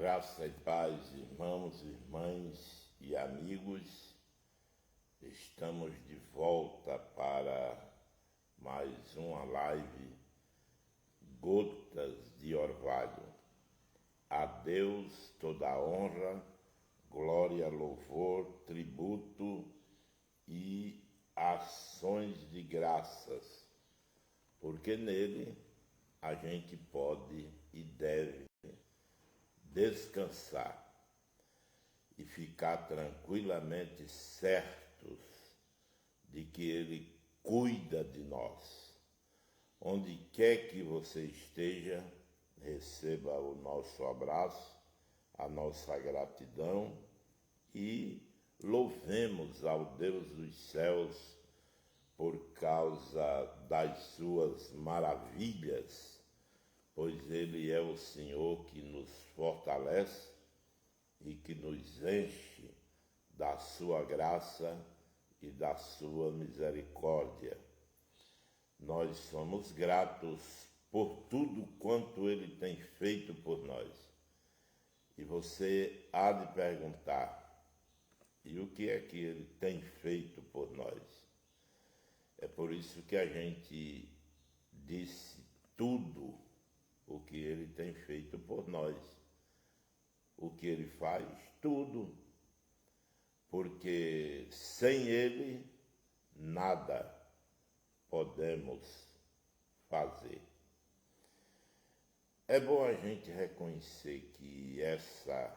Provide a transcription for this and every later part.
Graça e paz, irmãos, irmãs e amigos. Estamos de volta para mais uma live Gotas de Orvalho. A Deus toda a honra, glória, louvor, tributo e ações de graças, porque nele a gente pode e deve descansar e ficar tranquilamente certos de que Ele cuida de nós. Onde quer que você esteja, receba o nosso abraço, a nossa gratidão e louvemos ao Deus dos céus por causa das suas maravilhas, pois Ele é o Senhor que nos fortalece e que nos enche da sua graça e da sua misericórdia. Nós somos gratos por tudo quanto Ele tem feito por nós. E você há de perguntar, e o que é que Ele tem feito por nós? É por isso que a gente disse tudo o que Ele tem feito por nós. O que Ele faz, tudo. Porque sem Ele, nada podemos fazer. É bom a gente reconhecer que essa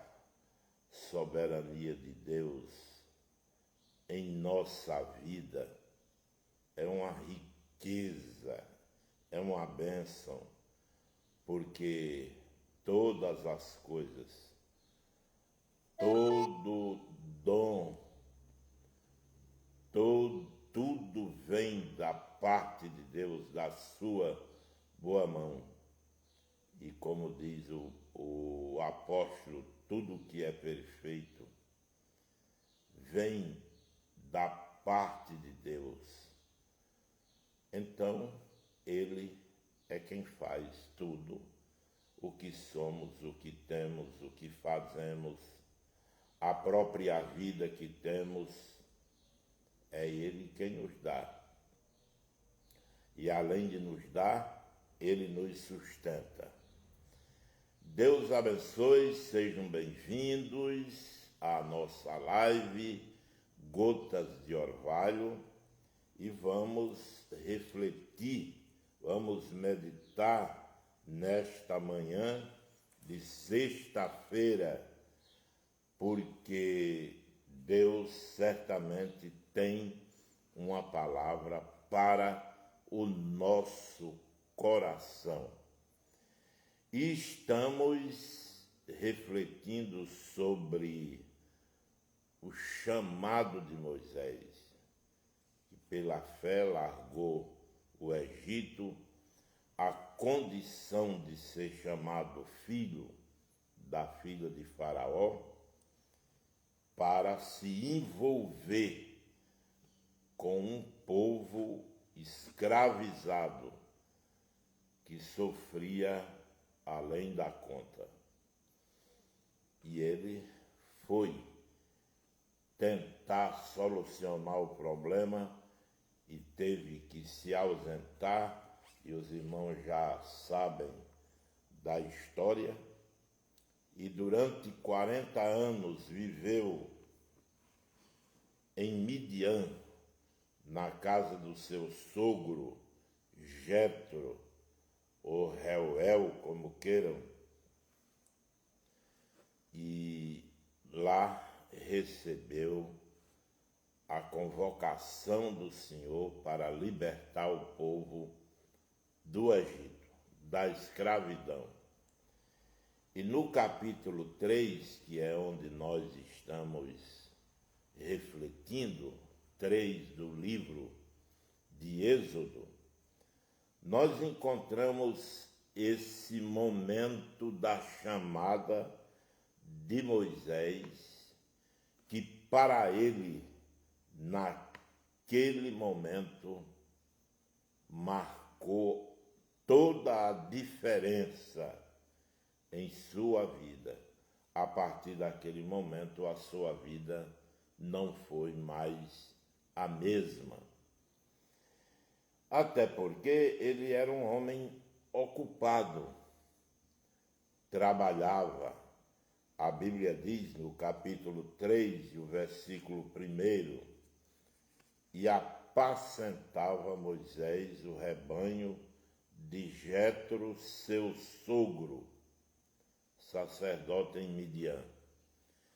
soberania de Deus em nossa vida é uma riqueza, é uma bênção, porque todas as coisas, todo dom, tudo vem da parte de Deus, da sua boa mão. E como diz o apóstolo, tudo que é perfeito vem da parte de Deus. Então, Ele é quem faz tudo, o que somos, o que temos, o que fazemos, a própria vida que temos, é Ele quem nos dá. E além de nos dar, Ele nos sustenta. Deus abençoe, sejam bem-vindos à nossa live Gotas de Orvalho e vamos refletir, vamos meditar nesta manhã de sexta-feira, porque Deus certamente tem uma palavra para o nosso coração. E estamos refletindo sobre o chamado de Moisés, que pela fé largou o Egito, a condição de ser chamado filho da filha de Faraó, para se envolver com um povo escravizado que sofria além da conta. E ele foi tentar solucionar o problema e teve que se ausentar, e os irmãos já sabem da história. E durante 40 anos viveu em Midian, na casa do seu sogro Jetro, ou Reuel, como queiram, e lá recebeu a convocação do Senhor para libertar o povo do Egito, da escravidão. E no capítulo 3, que é onde nós estamos refletindo, 3 do livro de Êxodo, nós encontramos esse momento da chamada de Moisés, que para ele, naquele momento, marcou toda a diferença em sua vida. a partir daquele momento, a sua vida não foi mais a mesma. Até porque ele era um homem ocupado, trabalhava. A Bíblia diz no capítulo 3, o versículo 1, e apacentava Moisés o rebanho de Jetro, seu sogro, sacerdote em Midian.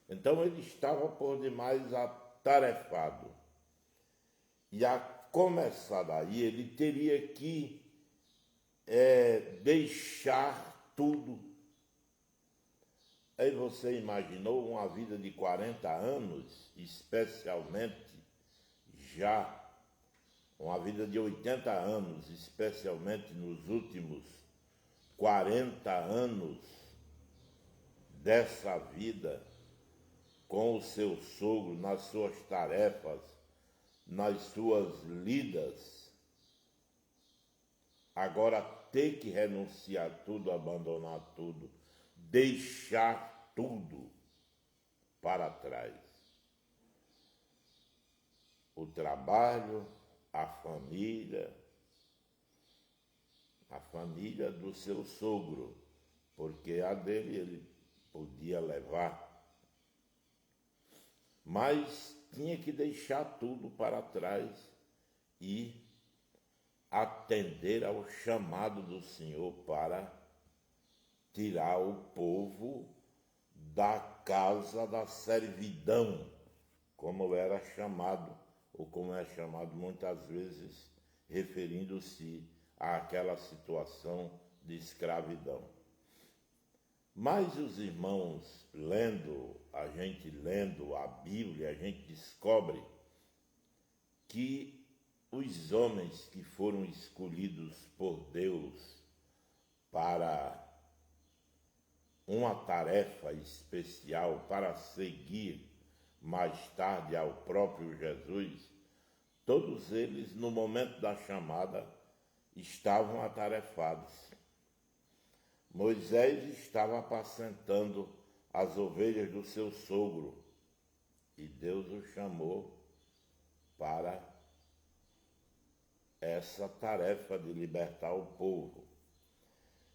Então ele estava por demais atarefado. E a começar daí, ele teria que deixar tudo. Aí você imaginou uma vida de 40 anos, especialmente já uma vida de 80 anos, especialmente nos últimos 40 anos dessa vida, com o seu sogro, nas suas tarefas, nas suas lidas, agora ter que renunciar tudo, abandonar tudo, deixar tudo para trás. O trabalho, a família do seu sogro, porque a dele ele podia levar, mas tinha que deixar tudo para trás e atender ao chamado do Senhor para tirar o povo da casa da servidão, como era chamado, ou como é chamado muitas vezes, referindo-se àquela situação de escravidão. Mas os irmãos, a gente lendo a Bíblia, a gente descobre que os homens que foram escolhidos por Deus para uma tarefa especial, para seguir mais tarde ao próprio Jesus, todos eles, no momento da chamada, estavam atarefados. Moisés estava apacentando as ovelhas do seu sogro e Deus o chamou para essa tarefa de libertar o povo.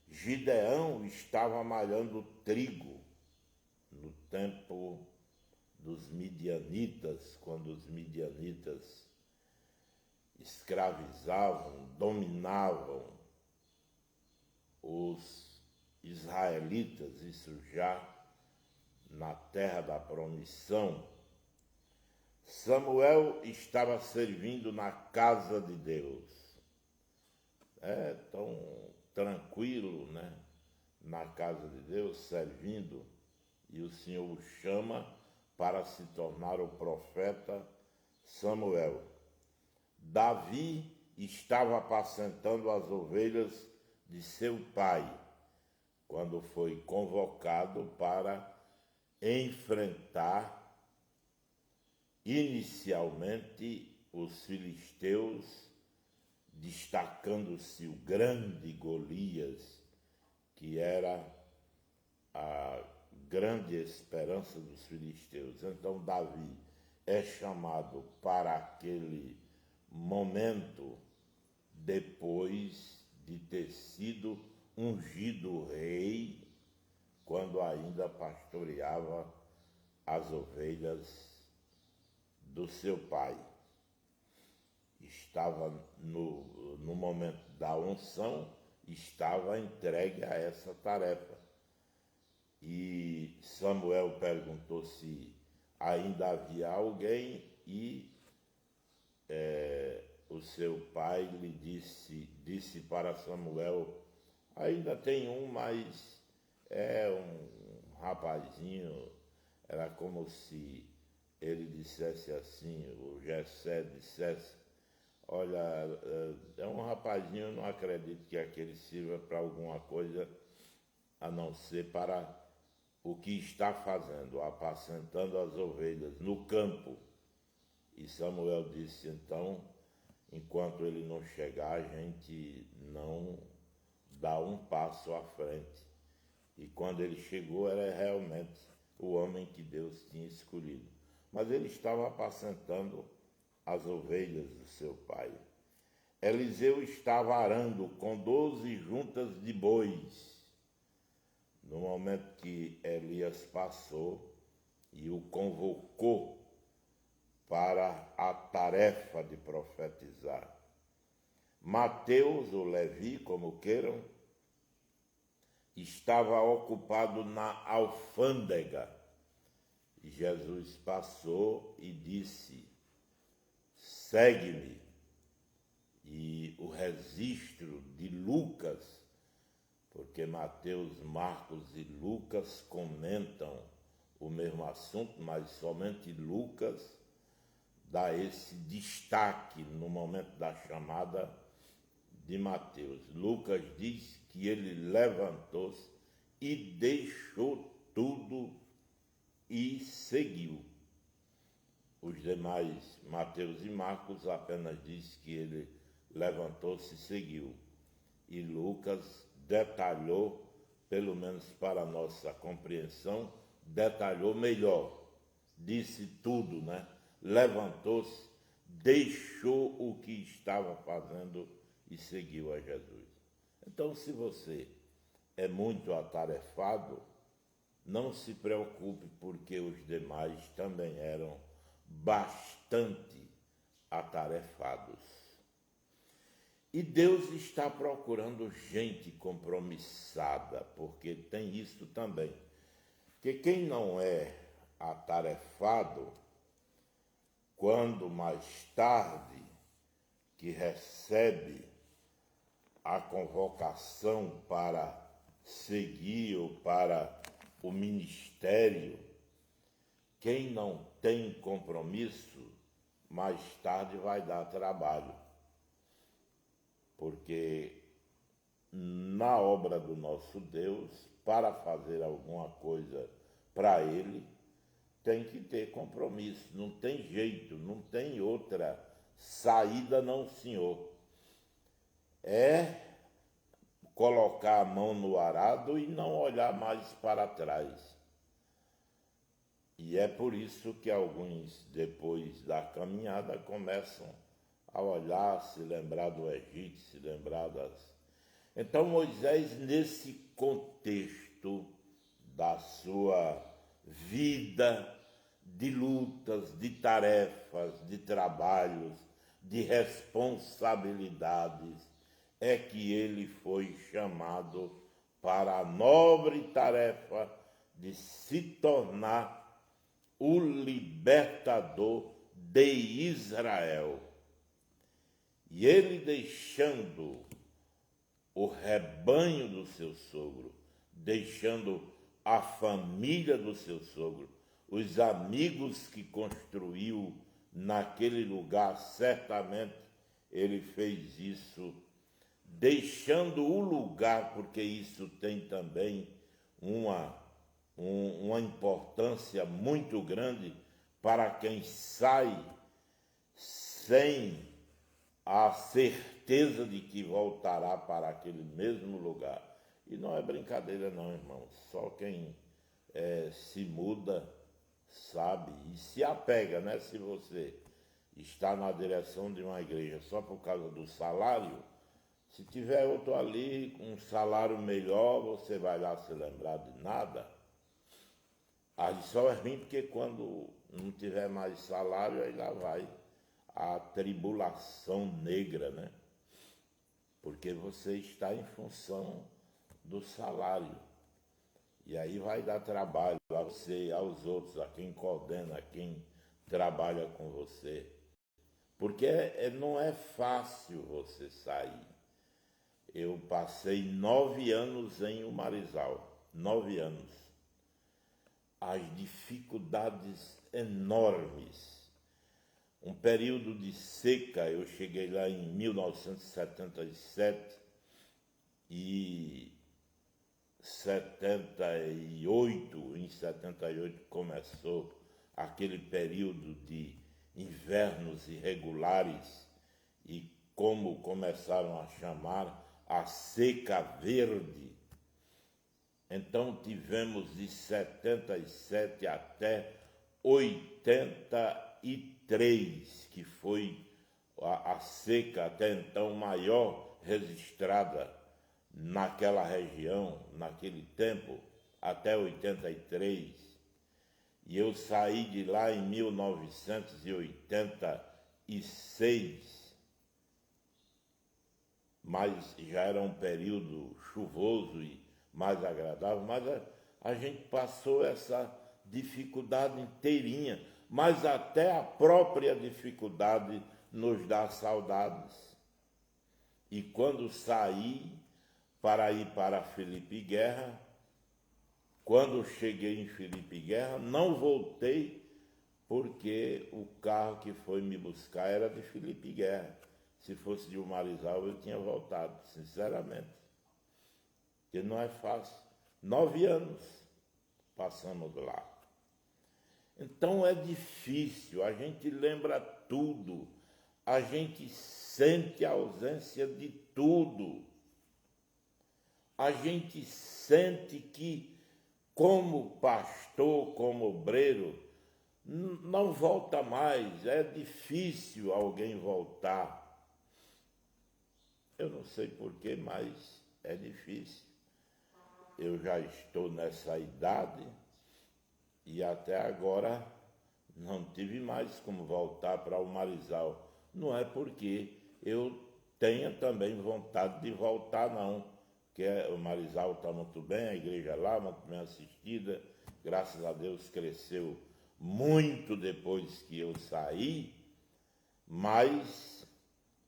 Gideão estava malhando trigo no tempo dos midianitas, quando os midianitas escravizavam, dominavam os israelitas, isso já na terra da promissão. Samuel estava servindo na casa de Deus. Tão tranquilo, né? Na casa de Deus, servindo, e o Senhor o chama para se tornar o profeta Samuel. Davi estava apacentando as ovelhas de seu pai, quando foi convocado para enfrentar inicialmente os filisteus, destacando-se o grande Golias, que era a grande esperança dos filisteus. Então Davi é chamado para aquele momento depois de ter sido ungido rei, quando ainda pastoreava as ovelhas do seu pai. Estava no momento da unção, estava entregue a essa tarefa. E Samuel perguntou se ainda havia alguém e o seu pai lhe disse para Samuel: ainda tem um, mas é um rapazinho. Era como se ele dissesse assim, o Jessé dissesse: olha, é um rapazinho, eu não acredito que aquele sirva para alguma coisa a não ser para o que está fazendo, apacentando as ovelhas no campo. E Samuel disse: então, enquanto ele não chegar, a gente não dá um passo à frente. E quando ele chegou, era realmente o homem que Deus tinha escolhido. Mas ele estava apacentando as ovelhas do seu pai. Eliseu estava arando com 12 juntas de bois, no momento que Elias passou e o convocou para a tarefa de profetizar. Mateus, ou Levi, como queiram, estava ocupado na alfândega. E Jesus passou e disse: segue-me. E o registro de Lucas, porque Mateus, Marcos e Lucas comentam o mesmo assunto, mas somente Lucas dá esse destaque no momento da chamada de Mateus. Lucas diz que ele levantou-se e deixou tudo e seguiu. Os demais, Mateus e Marcos, apenas diz que ele levantou-se e seguiu. E Lucas detalhou, pelo menos para a nossa compreensão, detalhou melhor. Disse tudo, né? Levantou-se, deixou o que estava fazendo e seguiu a Jesus. Então, se você é muito atarefado, não se preocupe, porque os demais também eram bastante atarefados. E Deus está procurando gente compromissada, porque tem isso também. Porque quem não é atarefado, quando mais tarde que recebe a convocação para seguir ou para o ministério, quem não tem compromisso, mais tarde vai dar trabalho. Porque na obra do nosso Deus, para fazer alguma coisa para Ele, tem que ter compromisso, não tem jeito, não tem outra saída não, senhor. É colocar a mão no arado e não olhar mais para trás. E é por isso que alguns, depois da caminhada, começam a olhar, se lembrar do Egito, se lembrar das... Então Moisés, nesse contexto da sua vida de lutas, de tarefas, de trabalhos, de responsabilidades, é que ele foi chamado para a nobre tarefa de se tornar o libertador de Israel. E ele, deixando o rebanho do seu sogro, deixando a família do seu sogro, os amigos que construiu naquele lugar, certamente ele fez isso deixando o lugar, porque isso tem também uma importância muito grande para quem sai sem a certeza de que voltará para aquele mesmo lugar. E não é brincadeira não, irmãos. Só quem se muda sabe e se apega, né? Se você está na direção de uma igreja só por causa do salário, se tiver outro ali com um salário melhor, você vai lá se lembrar de nada. Aí só é ruim porque quando não tiver mais salário, aí lá vai a tribulação negra, né? Porque você está em função do salário. E aí vai dar trabalho a você, aos outros, a quem coordena, a quem trabalha com você. Porque não é fácil você sair. Eu passei 9 anos em Umarizal, 9 anos. As dificuldades enormes. Um período de seca, eu cheguei lá em 1977 e 78, em 78 começou aquele período de invernos irregulares e como começaram a chamar a seca verde. Então tivemos de 77 até 83, que foi a seca até então maior registrada naquela região, naquele tempo, até 83. E eu saí de lá em 1986, mas já era um período chuvoso e mais agradável, mas a gente passou essa dificuldade inteirinha, mas até a própria dificuldade nos dá saudades. E quando saí para ir para Felipe Guerra, quando cheguei em Felipe Guerra, não voltei porque o carro que foi me buscar era de Felipe Guerra. Se fosse de Marizal, eu tinha voltado, sinceramente. Porque não é fácil. 9 anos passamos lá. Então é difícil, a gente lembra tudo, a gente sente a ausência de tudo. A gente sente que, como pastor, como obreiro, não volta mais, é difícil alguém voltar. Eu não sei porquê, mas é difícil. Eu já estou nessa idade e até agora não tive mais como voltar para o Marizal. Não é porque eu tenha também vontade de voltar, não. Porque o Marizal está muito bem, a igreja lá, muito bem assistida. Graças a Deus cresceu muito depois que eu saí, mas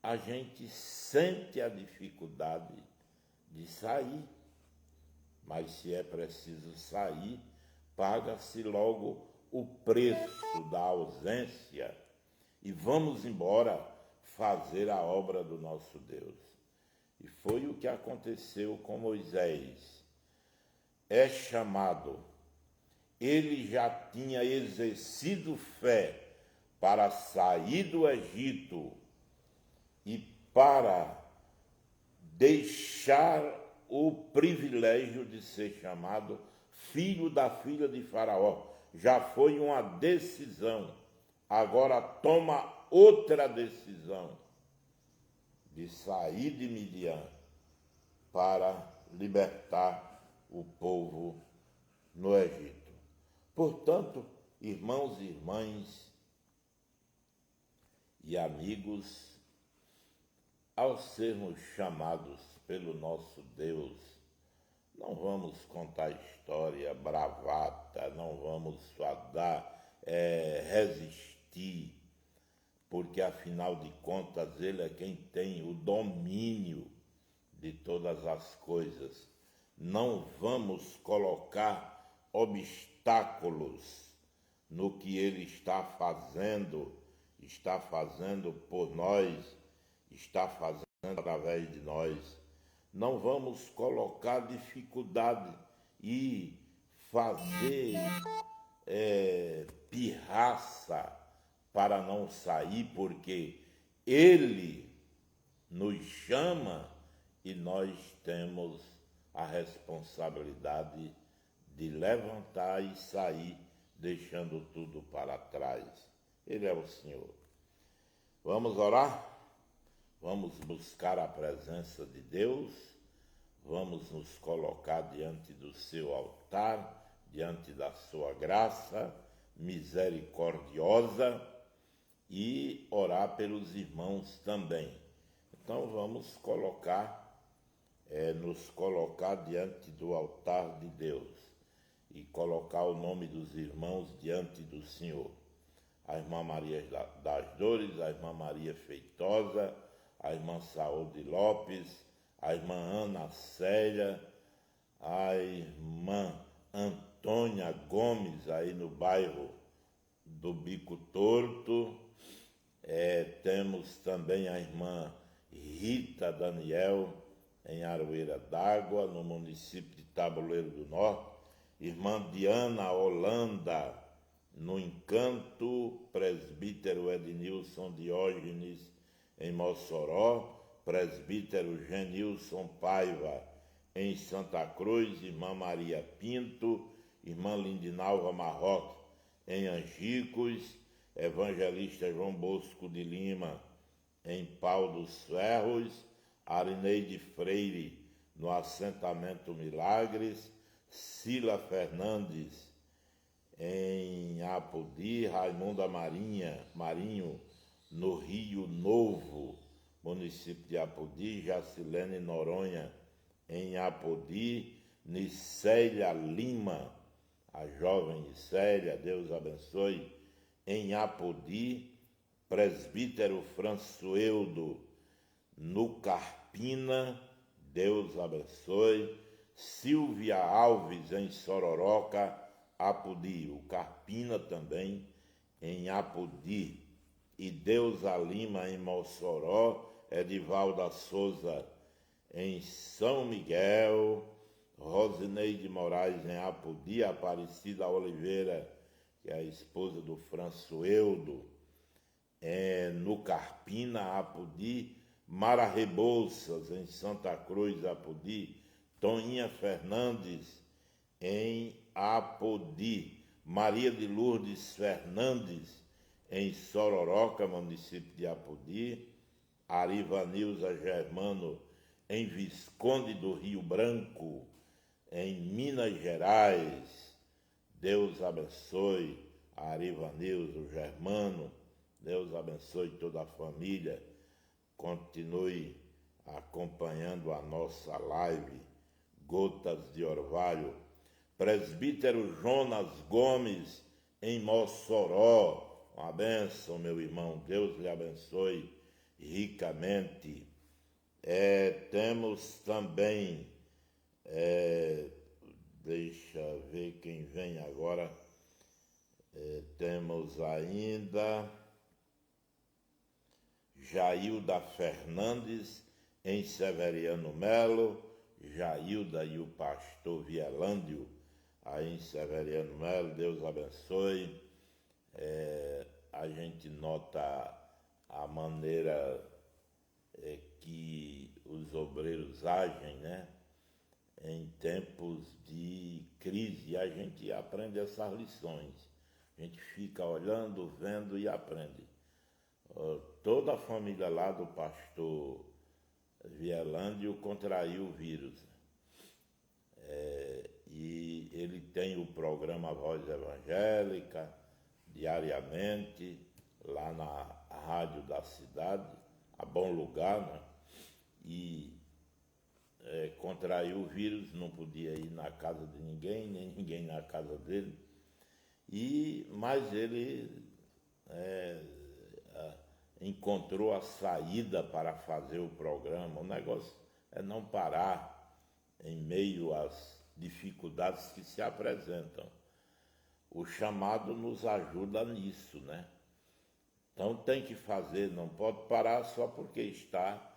a gente sente a dificuldade de sair. Mas se é preciso sair, paga-se logo o preço da ausência e vamos embora fazer a obra do nosso Deus. E foi o que aconteceu com Moisés. É chamado, ele já tinha exercido fé para sair do Egito e para deixar o privilégio de ser chamado filho da filha de Faraó. Já foi uma decisão, agora toma outra decisão de sair de Midian para libertar o povo no Egito. Portanto, irmãos e irmãs e amigos, ao sermos chamados pelo nosso Deus, não vamos contar história bravata, não vamos resistir, porque afinal de contas ele é quem tem o domínio de todas as coisas. Não vamos colocar obstáculos no que ele está fazendo por nós, está fazendo através de nós. Não vamos colocar dificuldade e fazer pirraça para não sair, porque ele nos chama e nós temos a responsabilidade de levantar e sair, deixando tudo para trás. Ele é o Senhor. Vamos orar? Vamos buscar a presença de Deus, vamos nos colocar diante do seu altar, diante da sua graça misericordiosa e orar pelos irmãos também. Então vamos nos colocar diante do altar de Deus e colocar o nome dos irmãos diante do Senhor. A irmã Maria das Dores, a irmã Maria Feitosa, a irmã Saúde Lopes, a irmã Ana Célia, a irmã Antônia Gomes, aí no bairro do Bico Torto. Temos também a irmã Rita Daniel, em Aroeira d'Água, no município de Tabuleiro do Norte. Irmã Diana Holanda, no Encanto, presbítero Ednilson Diógenes, em Mossoró, presbítero Genilson Paiva, em Santa Cruz, irmã Maria Pinto, irmã Lindinalva Marroque, em Angicos, evangelista João Bosco de Lima, em Pau dos Ferros, Arineide Freire, no assentamento Milagres, Cila Fernandes, em Apodi, Raimunda Marinho, no Rio Novo, município de Apodi, Jacilene Noronha, em Apodi, Nicélia Lima, a jovem Nicélia, Deus abençoe, em Apodi, presbítero Françoeldo, no Carpina, Deus abençoe, Silvia Alves, em Sororoca, Apodi, o Carpina também, em Apodi, e Deusa Lima, em Mossoró, Edivalda Souza, em São Miguel, Rosineide Moraes, em Apodi, Aparecida Oliveira, que é a esposa do Françoeldo, no Carpina, Apodi, Mara Rebouças, em Santa Cruz, Apodi, Toninha Fernandes, em Apodi, Maria de Lourdes Fernandes, em Sororoca, município de Apodi, Arivanilza Germano, em Visconde do Rio Branco, em Minas Gerais. Deus abençoe a Arivanilza, o Germano, Deus abençoe toda a família. Continue acompanhando a nossa live, Gotas de Orvalho. Presbítero Jonas Gomes, em Mossoró, uma bênção, meu irmão, Deus lhe abençoe ricamente. Temos também, deixa ver quem vem agora, temos ainda Jailda Fernandes, em Severiano Melo, Jailda e o pastor Vielândio, aí em Severiano Melo, Deus abençoe. A gente nota a maneira que os obreiros agem, né? Em tempos de crise, a gente aprende essas lições. A gente fica olhando, vendo e aprende. Toda a família lá do pastor Vielândio contraiu o vírus. E ele tem o programa Voz Evangélica, diariamente, lá na rádio da cidade, a Bom Lugar, né? E contraiu o vírus, não podia ir na casa de ninguém, nem ninguém na casa dele. Mas ele encontrou a saída para fazer o programa. O negócio é não parar em meio às dificuldades que se apresentam. O chamado nos ajuda nisso, né? Então tem que fazer, não pode parar só porque está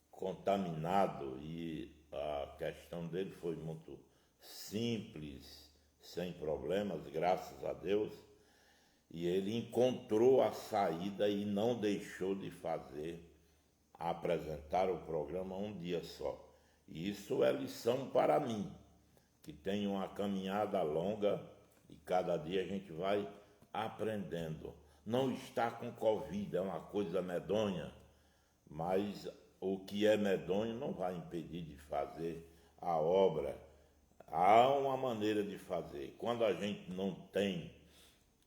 contaminado. E a questão dele foi muito simples, sem problemas, graças a Deus. E ele encontrou a saída e não deixou de apresentar o programa um dia só. E isso é lição para mim, que tenho uma caminhada longa e cada dia a gente vai aprendendo. Não está com Covid, é uma coisa medonha, mas o que é medonho não vai impedir de fazer a obra. Há uma maneira de fazer. Quando a gente não tem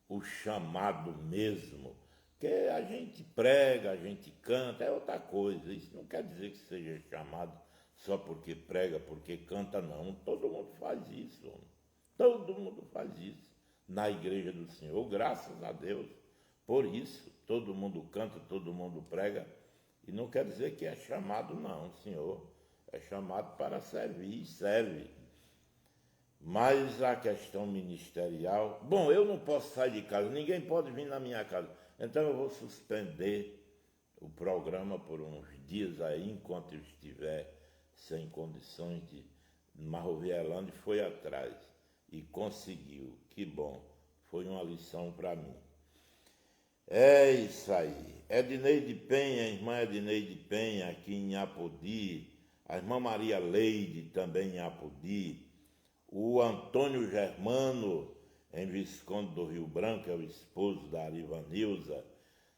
o chamado mesmo, que a gente prega, a gente canta, é outra coisa. Isso não quer dizer que seja chamado só porque prega, porque canta, não. Todo mundo faz isso. Todo mundo faz isso na igreja do Senhor, graças a Deus. Por isso, todo mundo canta, todo mundo prega, e não quer dizer que é chamado, não, Senhor. É chamado para servir e serve. Mas a questão ministerial... Bom, eu não posso sair de casa, ninguém pode vir na minha casa. Então eu vou suspender o programa por uns dias aí, enquanto eu estiver sem condições de... Marro Vielândio foi atrás e conseguiu. Que bom, foi uma lição para mim. É isso aí. Edneide Penha, irmã Edneide Penha, aqui em Apodi, a irmã Maria Leide, também em Apodi, o Antônio Germano, em Visconde do Rio Branco, é o esposo da Arivanilza,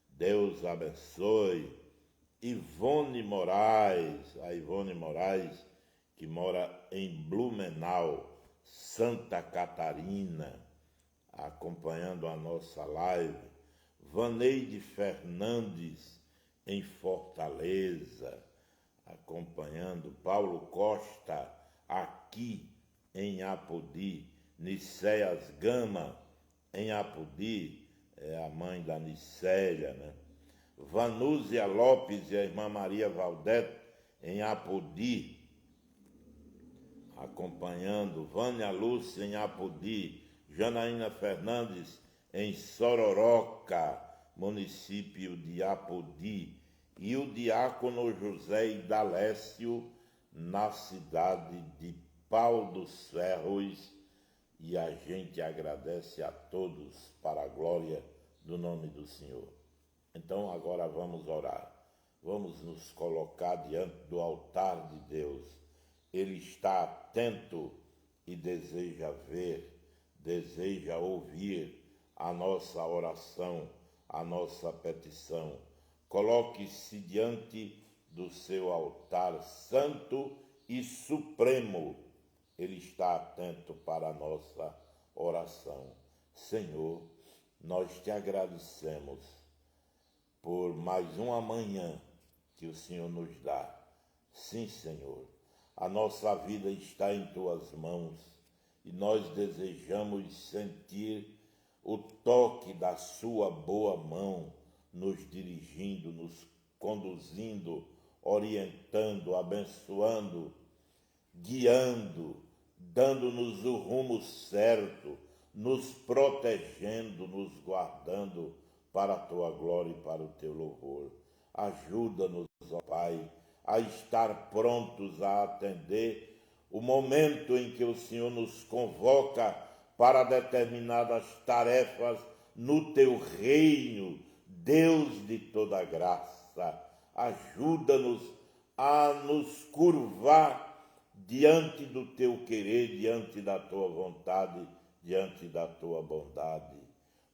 Deus abençoe. Ivone Moraes, a Ivone Moraes, que mora em Blumenau, Santa Catarina, acompanhando a nossa live. Vaneide Fernandes, em Fortaleza, acompanhando. Paulo Costa, aqui em Apodi. Nicéias Gama, em Apodi, é a mãe da Nicéia, né? Vanúzia Lopes e a irmã Maria Valdete, em Apodi, acompanhando. Vânia Lúcia, em Apodi. Janaína Fernandes, em Sororoca, município de Apodi. E o diácono José Idalécio, na cidade de Pau dos Ferros. E a gente agradece a todos para a glória do nome do Senhor. Então agora vamos orar. Vamos nos colocar diante do altar de Deus. Ele está atento e deseja ver, deseja ouvir a nossa oração, a nossa petição. Coloque-se diante do seu altar santo e supremo. Ele está atento para a nossa oração. Senhor, nós te agradecemos por mais uma manhã que o Senhor nos dá. Sim, Senhor, a nossa vida está em tuas mãos e nós desejamos sentir o toque da sua boa mão nos dirigindo, nos conduzindo, orientando, abençoando, guiando, dando-nos o rumo certo, nos protegendo, nos guardando para a tua glória e para o teu louvor. Ajuda-nos, ó Pai, a estar prontos a atender o momento em que o Senhor nos convoca para determinadas tarefas no teu reino, Deus de toda graça. Ajuda-nos a nos curvar diante do teu querer, diante da tua vontade, diante da tua bondade,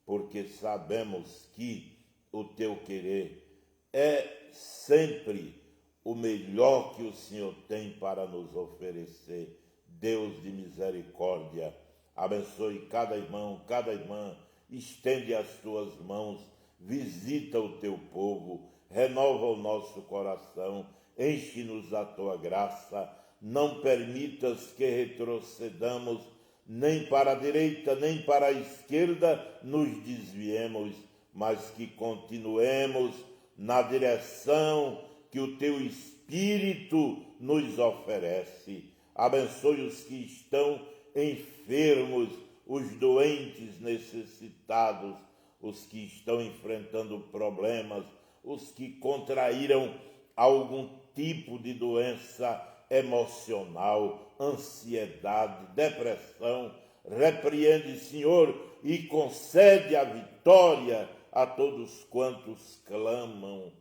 porque sabemos que o teu querer é sempre o melhor que o Senhor tem para nos oferecer. Deus de misericórdia, abençoe cada irmão, cada irmã, estende as tuas mãos, visita o teu povo, renova o nosso coração, enche-nos da tua graça, não permitas que retrocedamos, nem para a direita, nem para a esquerda nos desviemos, mas que continuemos na direção que o teu Espírito nos oferece. Abençoe os que estão enfermos, os doentes necessitados, os que estão enfrentando problemas, os que contraíram algum tipo de doença emocional, ansiedade, depressão. Repreende, Senhor, e concede a vitória a todos quantos clamam,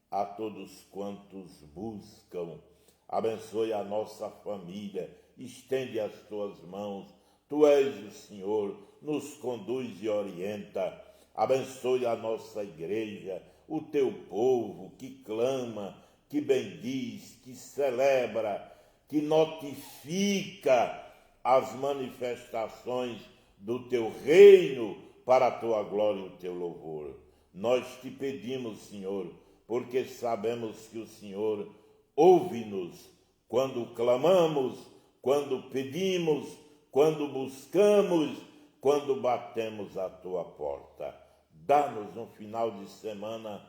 a todos quantos buscam. Abençoe a nossa família, estende as tuas mãos. Tu és o Senhor, nos conduz e orienta. Abençoe a nossa igreja, o teu povo que clama, que bendiz, que celebra, que notifica as manifestações do teu reino para a tua glória e o teu louvor. Nós te pedimos, Senhor, porque sabemos que o Senhor ouve-nos quando clamamos, quando pedimos, quando buscamos, quando batemos a tua porta. Dá-nos um final de semana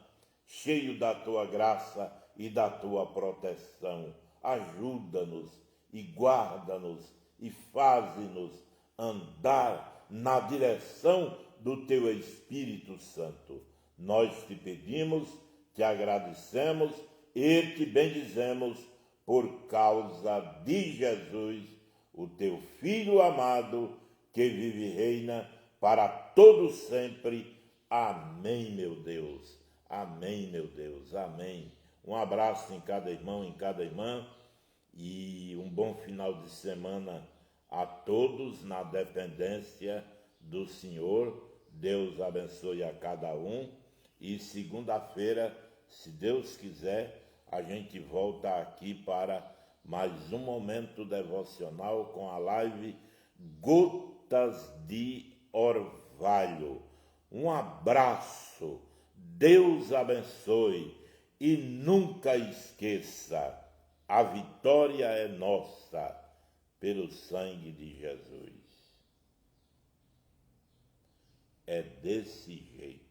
cheio da tua graça e da tua proteção. Ajuda-nos e guarda-nos e faze-nos andar na direção do teu Espírito Santo. Nós te pedimos, te agradecemos e te bendizemos por causa de Jesus, o teu Filho amado, que vive e reina para todo sempre. Amém, meu Deus. Amém, meu Deus. Amém. Um abraço em cada irmão, em cada irmã. e um bom final de semana a todos na dependência do Senhor. Deus abençoe a cada um. E segunda-feira, se Deus quiser, a gente volta aqui para mais um momento devocional com a live Gotas de Orvalho. Um abraço, Deus abençoe e nunca esqueça, a vitória é nossa pelo sangue de Jesus. É desse jeito.